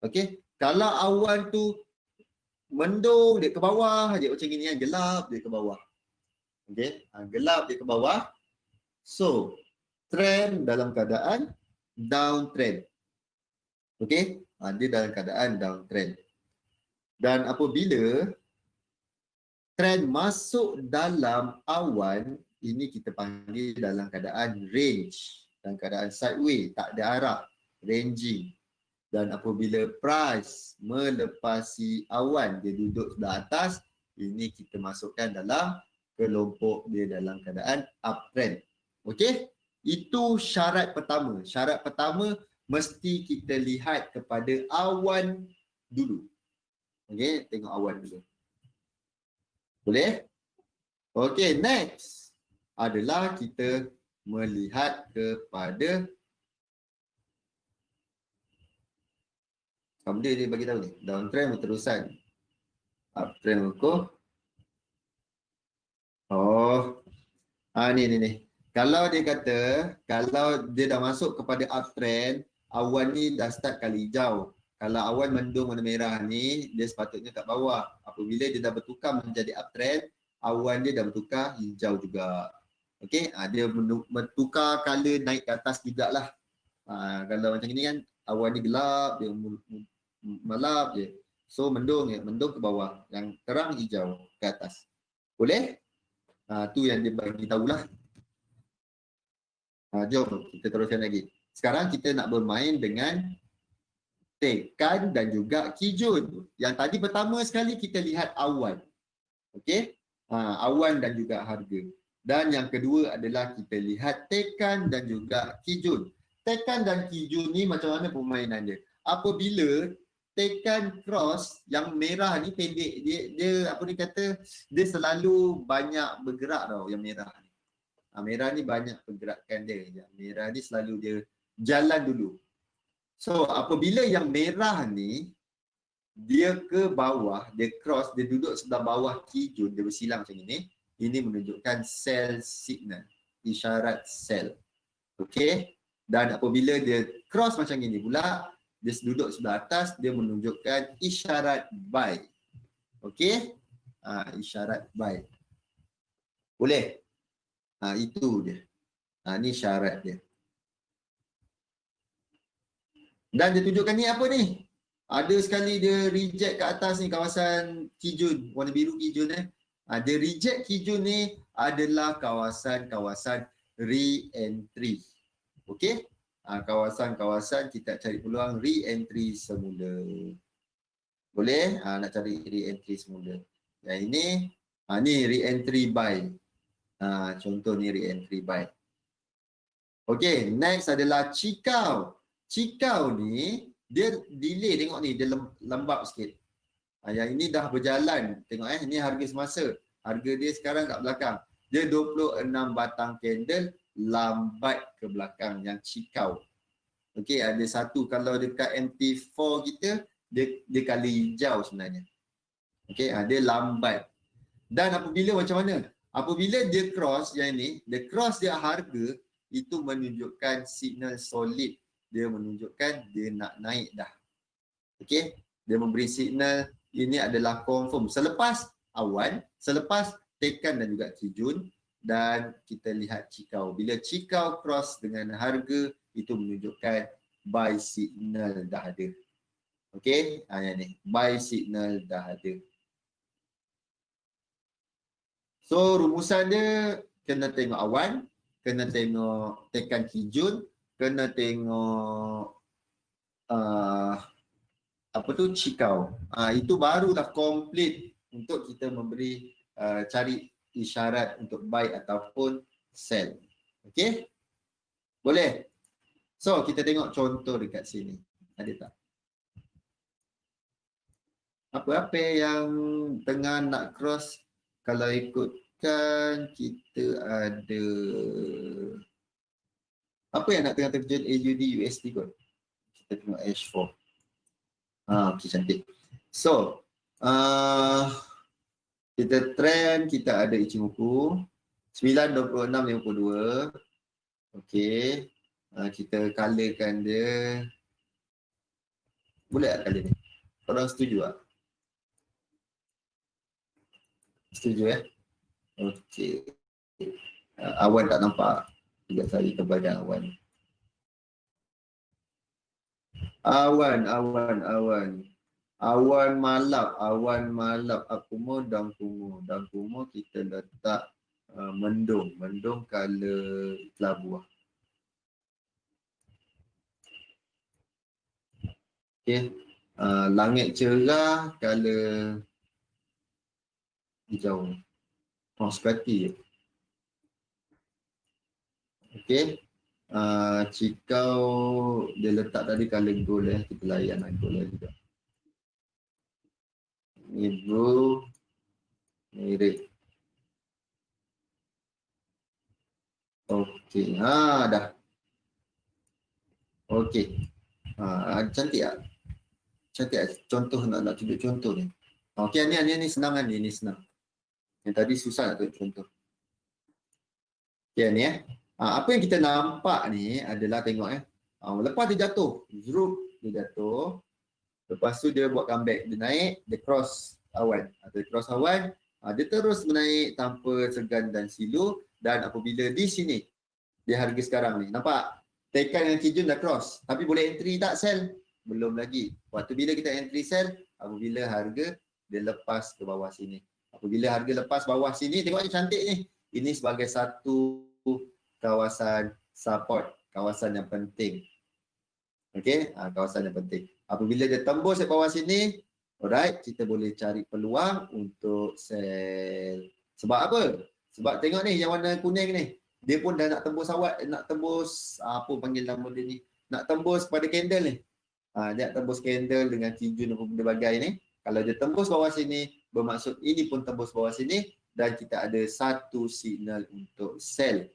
Okey, kalau awan tu mendung dia ke bawah je macam gini gelap dia ke bawah. Okey, gelap dia ke bawah. So, trend dalam keadaan downtrend. Okey, dia dalam keadaan downtrend. Dan apabila trend masuk dalam awan, ini kita panggil dalam keadaan range, dalam keadaan sideways, tak ada arah, ranging. Dan apabila price melepasi awan, dia duduk sebelah atas, ini kita masukkan dalam kelompok dia dalam keadaan uptrend. Okey? Itu syarat pertama. Syarat pertama mesti kita lihat kepada awan dulu. Okey, tengok awan dulu. Boleh? Okey, next adalah kita melihat kepada apa dia bagi tahu ni? Downtrend berterusan. Uptrend ukur. Ni. Kalau dia kata, kalau dia dah masuk kepada uptrend, awan ni dah start kali hijau. Kalau awan mendung warna merah ni, dia sepatutnya kat bawah. Apabila dia dah bertukar menjadi uptrend, awan dia dah bertukar hijau juga. Okey, dia bertukar color naik ke atas juga lah. Kalau macam ni kan, awan ni gelap, dia melap je. So mendung ke bawah, yang terang hijau ke atas. Boleh? Tu yang dia bagi tahulah. Jom kita teruskan lagi. Sekarang kita nak bermain dengan tekan dan juga kijun. Yang tadi pertama sekali kita lihat awan. Okey? Awan dan juga harga. Dan yang kedua adalah kita lihat tekan dan juga kijun. Tekan dan kijun ni macam mana permainan dia? Apabila tekan cross yang merah ni pendek, dia apa ni kata, dia selalu banyak bergerak tau yang merah ni. Merah ni banyak pergerakan dia. Yang merah ni selalu dia jalan dulu. So apabila yang merah ni dia ke bawah, dia cross, dia duduk sebelah bawah kijun, dia bersilang macam ini. Ini menunjukkan sell signal, isyarat sell. Okey? Dan apabila dia cross macam ini pula, dia duduk sebelah atas, dia menunjukkan isyarat buy. Okey? Isyarat buy. Boleh? Itu dia. Ni syarat dia. Dan dia tunjukkan ni apa ni? Ada sekali dia reject kat atas ni kawasan kijun, warna biru kijun Dia reject kijun ni adalah kawasan-kawasan re-entry. Okey? Kawasan-kawasan kita cari peluang re-entry semula. Boleh? Nak cari re-entry semula. Yang ini, ni re-entry buy. Contoh ni re-entry buy. Okey, next adalah cikau. Cikau ni, dia delay, tengok ni, dia lembab sikit. Yang ini dah berjalan. Tengok ni harga semasa. Harga dia sekarang kat belakang. Dia 26 batang candle lambat ke belakang yang cikau. Okey, ada satu kalau dekat MT4 kita, dia kali hijau sebenarnya. Okey, dia lambat. Dan apabila macam mana? Apabila dia cross yang ini, dia cross dia harga, itu menunjukkan signal solid. Dia menunjukkan dia nak naik dah. Okey, dia memberi signal ini adalah confirm. Selepas awan, selepas tekan dan juga kijun, dan kita lihat cikau. Bila cikau cross dengan harga, itu menunjukkan buy signal dah ada. Okey, yang ni. Buy signal dah ada. So rumusan dia kena tengok awan, kena tengok tekan kijun, kena tengok apa tu cikau. Itu barulah komplit untuk kita memberi cari isyarat untuk buy ataupun sell. Okey? Boleh? So kita tengok contoh dekat sini. Ada tak? Apa-apa yang tengah nak cross, kalau ikutkan kita ada apa yang nak tengah terjun AUD USD kot. Kita tengok H4. Okay, cantik. So kita trend, kita ada Ichimoku 9.26.52. Okay, kita colorkan dia. Boleh tak color ni? Korang setuju tak? Setuju Okey. Awan tak nampak. Sekejap saya kepada awan. Awan malap. Aku mau dan kumu kita letak mendung. Mendung color kelabu. Okey. Langit cerah color hijau. Sekati je. Okey. Cikau dia letak tadi color gold kita layan gold juga. Ni blue, ni red. Okey. Dah. Okey. Cantik tak? Cantik tak? Contoh nak tunjuk contoh ni. Okey, ni senang kan? Ni senang. Yang tadi susah nak tunjuk contoh. Okey, ni apa yang kita nampak ni adalah tengok lepas dia jatuh, dia jatuh. Lepas tu dia buat comeback, dia naik, dia cross awan. Dia cross awan, dia terus menaik tanpa segan dan silu, dan apabila di sini di harga sekarang ni, nampak? Tekan dengan kijun dah cross, tapi boleh entry tak sell? Belum lagi. Waktu bila kita entry sell, apabila harga dia lepas ke bawah sini. Apabila harga lepas bawah sini, tengok ni cantik ni. Ini sebagai satu kawasan support, kawasan yang penting. Okey, kawasan yang penting. Apabila dia tembus di bawah sini, alright, kita boleh cari peluang untuk sell. Sebab apa? Sebab tengok ni yang warna kuning ni, dia pun dah nak tembus apa panggil nama dia ni? Nak tembus pada candle ni. Dia nak tembus candle dengan kijun dan berbagai ni. Kalau dia tembus bawah sini, bermaksud ini pun tembus bawah sini dan kita ada satu signal untuk sell.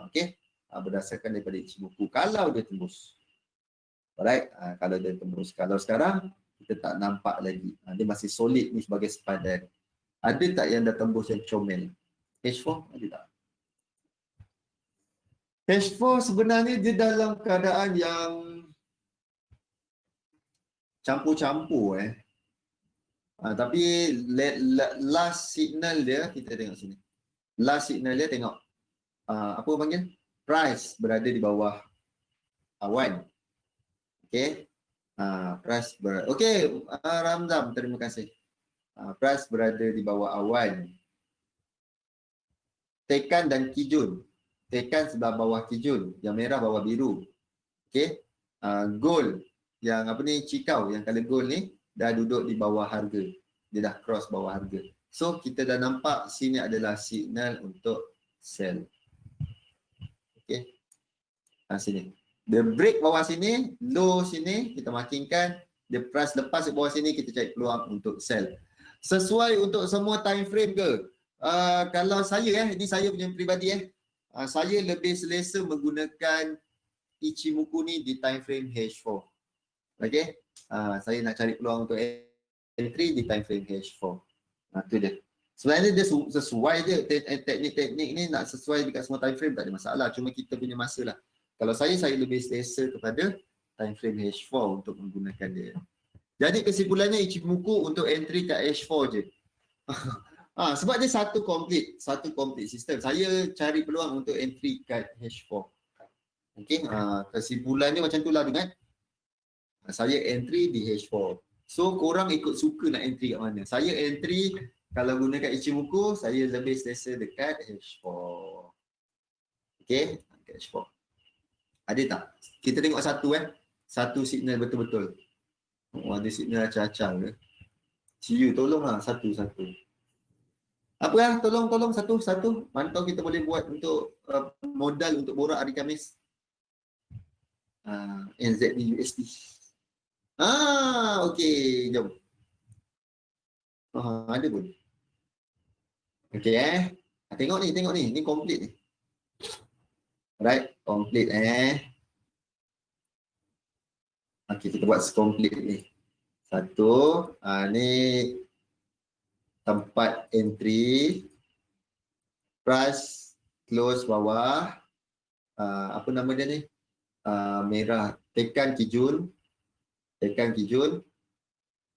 Okey, berdasarkan daripada Ichimoku kalau dia tembus. Alright, kalau dia tembus. Kalau sekarang kita tak nampak lagi. Dia masih solid ni sebagai sepadan. Ada tak yang dah tembus yang comel? H4 ada tak? H4 sebenarnya dia dalam keadaan yang campur-campur tapi last signal dia kita tengok sini. Last signal dia tengok apa panggil? Price berada di bawah awan. Okey. Price okey, Ramzam, terima kasih. Price berada di bawah awan. Tekan dan kijun. Tekan sebelah bawah kijun, yang merah bawah biru. Okey. Gold yang apa ni, cikau yang color gold ni dah duduk di bawah harga. Dia dah cross bawah harga. So kita dah nampak sini adalah signal untuk sell. Okey. Sini. Dia break bawah sini, low sini, kita markingkan. Dia price lepas di bawah sini, kita cari peluang untuk sell. Sesuai untuk semua time frame ke? Kalau saya ini saya punya peribadi saya lebih selesa menggunakan Ichimoku ni di time frame H4. Okey. Saya nak cari peluang untuk entry di time frame H4. Itu dia. Sebenarnya dia sesuai je teknik-teknik ni, nak sesuai dekat semua time frame tak ada masalah. Cuma kita punya masa lah. Kalau saya lebih selesa kepada time frame H4 untuk menggunakan dia. Jadi kesimpulannya Ichimoku untuk entry kat H4 je. Sebab dia satu complete sistem. Saya cari peluang untuk entry kat H4. Okey, kesimpulannya macam itulah dengan Saya entry di H4. So korang ikut suka nak entry kat mana. Saya entry kalau gunakan Ichimoku, saya lebih selesa dekat H4. Okay, dekat H4. Ada tak? Kita tengok satu Satu signal betul-betul. Oh, ada signal acah-acah ke? CU tolonglah satu-satu. Apa lah, tolong satu-satu. Mantau kita boleh buat untuk modal untuk borak hari Khamis. NZD USD. Okey, jom. Ada pun. Okey tengok ni. Ni complete ni. Right, complete Okey, kita buat complete ni. Satu, ni tempat entry, price, close bawah, apa nama dia ni? Merah, tekan kijun,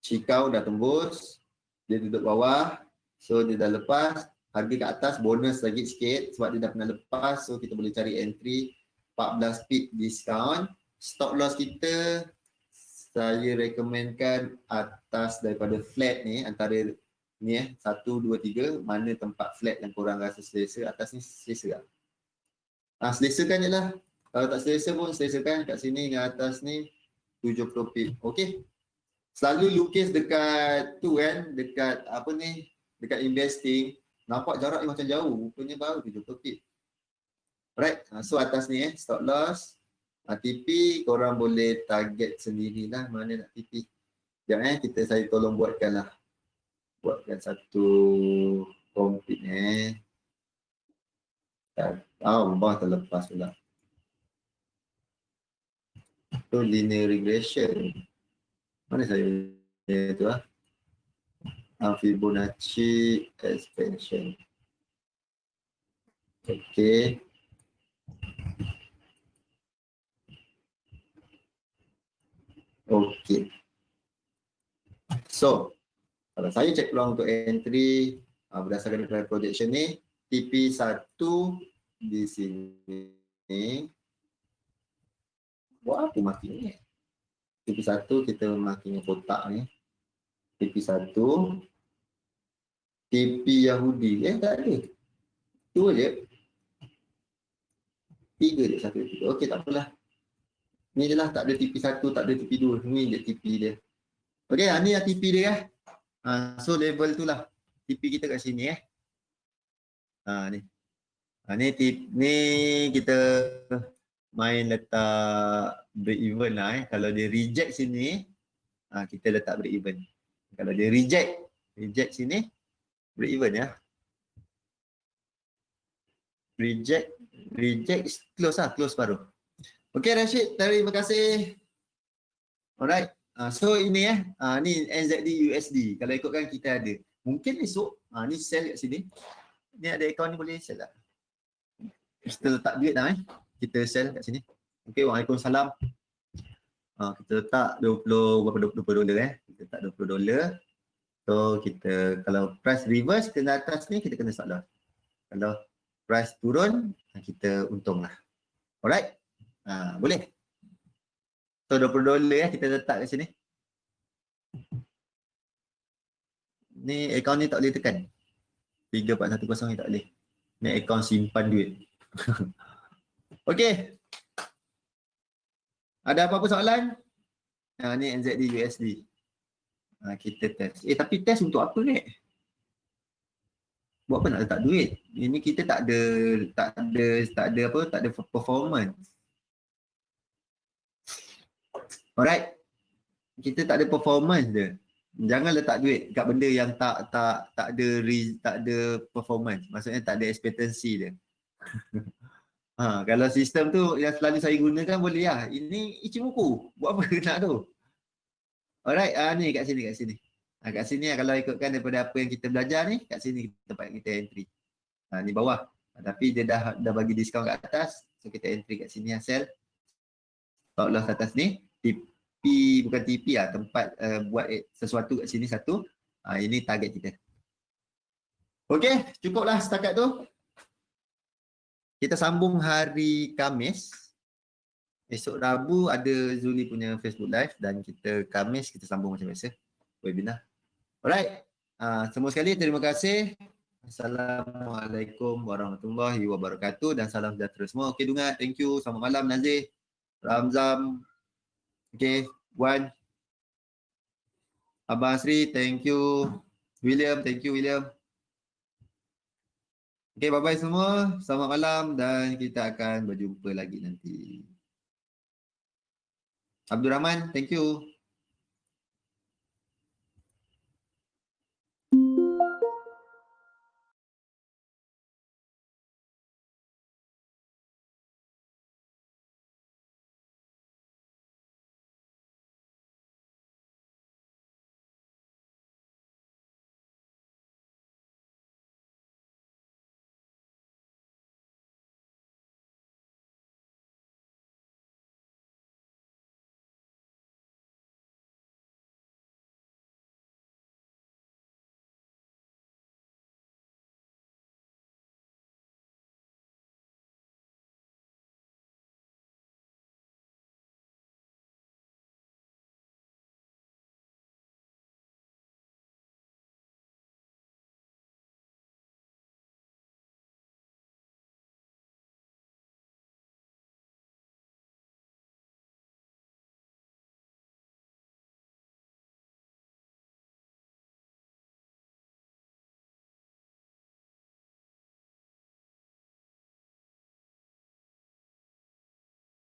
Cikau dah tembus, dia duduk bawah, so dia dah lepas, harga kat atas bonus lagi sikit sebab dia dah pernah lepas, so kita boleh cari entry 14 pip discount. Stop loss kita, saya recommendkan atas daripada flat ni, antara ni 1, 2, 3, mana tempat flat yang korang rasa selesa. Atas ni selesa tak? Selesakan je lah. Kalau tak selesa pun selesakan. Kat sini dengan atas ni 70 pip. Okay. Selalu lukis dekat tu dekat apa ni, dekat investing, nampak jarak ni macam jauh, rupanya baru 70 pip. Alright, so atas ni stop loss. TP korang boleh target sendirilah mana nak TP. Sekejap saya tolong buatkan satu complete bawah terlepas pula. Tu linear regression. Mana saya tu Fibonacci expansion. Okey. Okey. So, kalau saya cek peluang untuk entry berdasarkan projection ni, TP1 di sini. Buat apa makin ni? TP1 kita makin kotak ni. TP1, TP Yahudi. Tak ada. 2 je. 3 je, 1, 3. Okey, tak apalah. Ni je lah, tak ada TP1, tak ada TP2. Ni je TP dia. Okey, ni lah TP dia so level tu lah. TP kita kat sini ni. Ni kita main letak break even lah Kalau dia reject sini, kita letak break even. Kalau dia reject sini, break even Reject, close baru. Okey Rashid, terima kasih. Alright. So ini ni NZD USD. Kalau ikutkan kita ada. Mungkin esok ni sell kat sini. Ni ada akaun ni boleh sell tak? Kita letak duit dah kita sell kat sini. Okey, waalaikumsalam. Kita letak 20 dolar Kita letak $20. So kita kalau price reverse ke atas ni kita kena stop loss. Kalau price turun kita untung lah. Alright. Boleh. So $20 kita letak kat sini. Ni akaun ni tak boleh tekan. 3410 ni tak boleh. Ni akaun simpan duit. Okey. Ada apa-apa soalan? Ni NZD USD. Kita test. Tapi test untuk apa ni? Buat apa nak letak duit? Ini kita tak ada performance. Alright. Kita tak ada performance dia. Jangan letak duit kat benda yang tak ada performance. Maksudnya tak ada expectancy dia. Kalau sistem tu yang selalu saya gunakan boleh lah. Ini Ichimoku. Buat apa nak tu? Alright, ni kat sini. Kat sini kalau ikutkan daripada apa yang kita belajar ni, kat sini tempat kita entry. Ni bawah. Tapi dia dah bagi diskaun kat atas. So kita entry kat sini sell. Stop loss atas ni. TP bukan TP tempat buat sesuatu kat sini satu. Ini target kita. Okey, cukuplah setakat tu. Kita sambung hari Khamis. Esok Rabu ada Zuli punya Facebook Live dan Khamis kita sambung macam biasa. Webinar. Alright. Semua sekali terima kasih. Assalamualaikum warahmatullahi wabarakatuh dan salam sejahtera semua. Okey Dungat, thank you. Selamat malam Nazir. Ramzam. Okey, Wan. Abang Asri, thank you. William, thank you William. Okey, bye-bye semua. Selamat malam dan kita akan berjumpa lagi nanti. Abdul Rahman, thank you.